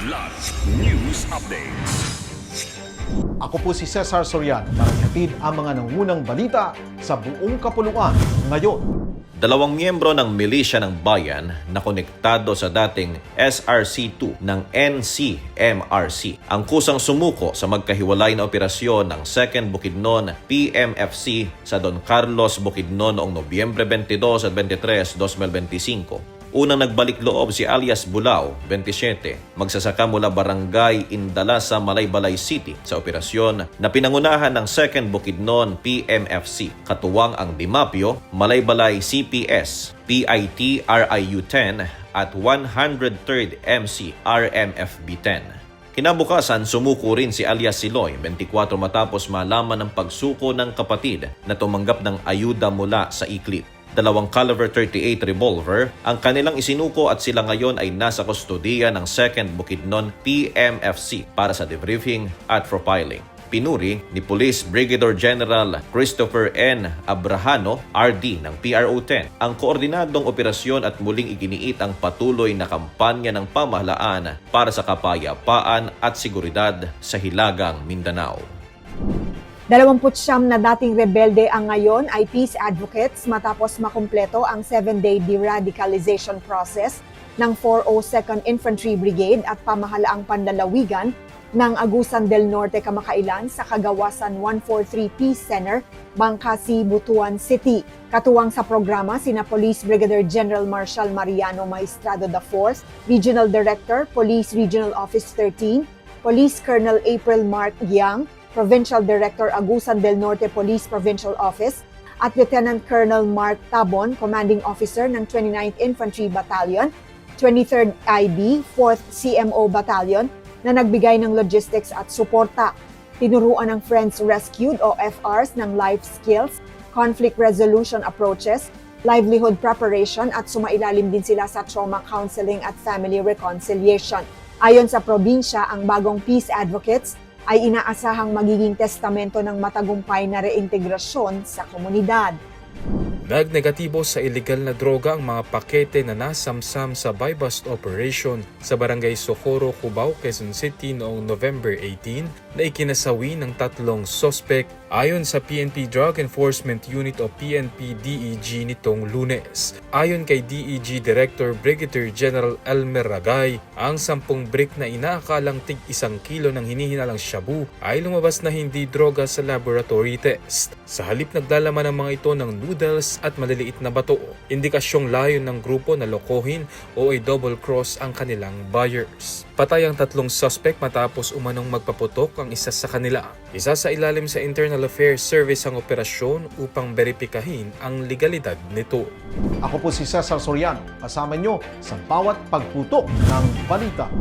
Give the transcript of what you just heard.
Kidlat News Updates. Ako po si Cesar Soriano para hatid ang mga nangunang balita sa buong kapuluan ngayon. Dalawang miyembro ng milisya ng bayan na konektado sa dating SRC2 ng NCMRC ang kusang sumuko sa magkahiwalay na operasyon ng 2nd Bukidnon PMFC sa Don Carlos, Bukidnon noong Nobyembre 22 at 23, 2025. Unang nagbalik loob si alias Bulao, 27, magsasaka mula Barangay Indalasa, Malaybalay City sa operasyon na pinangunahan ng 2nd Bukidnon PMFC. Katuwang ang Dimapio, Malaybalay CPS, PIT RIU-10 at 103rd MC RMFB-10. Kinabukasan, sumuko rin si alias Siloy, 24, matapos malaman ng pagsuko ng kapatid na tumanggap ng ayuda mula sa ICLIP. Dalawang caliber 38 revolver ang kanilang isinuko at sila ngayon ay nasa kustodiya ng 2nd Bukidnon PMFC para sa debriefing at profiling. Pinuri ni Police Brigadier General Christopher N. Abrahano, RD ng PRO-10, ang koordinadong operasyon at muling iginiit ang patuloy na kampanya ng pamahalaan para sa kapayapaan at seguridad sa Hilagang Mindanao. 29 na dating rebelde ang ngayon ay peace advocates matapos makumpleto ang 7-day de-radicalization process ng 402nd Infantry Brigade at pamahalaang panlalawigan ng Agusan del Norte kamakailan sa Kagawasan 143 Peace Center, Bangkasi, Butuan City. Katuwang sa programa sina Police Brigadier General Marshal Mariano Maestrado IV, Regional Director, Police Regional Office 13, Police Colonel April Mark Yang, Provincial Director Agusan del Norte Police Provincial Office at Lieutenant Colonel Mark Tabon, Commanding Officer ng 29th Infantry Battalion, 23rd IB, 4th CMO Battalion na nagbigay ng logistics at suporta. Tinuruan ng Friends Rescued o FRs ng life skills, conflict resolution approaches, livelihood preparation at sumailalim din sila sa trauma counseling at family reconciliation. Ayon sa probinsya, ang bagong peace advocates ay inaasahang magiging testamento ng matagumpay na reintegrasyon sa komunidad. Nagnegatibo sa illegal na droga ang mga pakete na nasamsam sa buy-bust operation sa Barangay Socorro, Cubao, Quezon City noong November 18 na ikinasawi ng 3 sospek ayon sa PNP Drug Enforcement Unit o PNP-DEG nitong Lunes. Ayon kay DEG Director Brigadier General Elmer Ragay, ang 10 brick na inaakalang tig 1 kilo ng hinihinalang shabu ay lumabas na hindi droga sa laboratory test. Sa halip naglalaman ng mga ito ng noodles at maliliit na bato, indikasyong layon ng grupo na lokohin o i-double cross ang kanilang buyers. Patay ang 3 suspect matapos umanong magpaputok ang isa sa kanila. Isa sa ilalim sa Internal Affairs Service ang operasyon upang beripikahin ang legalidad nito. Ako po si Cesar Soriano, kasama nyo sa bawat pagputok ng balita.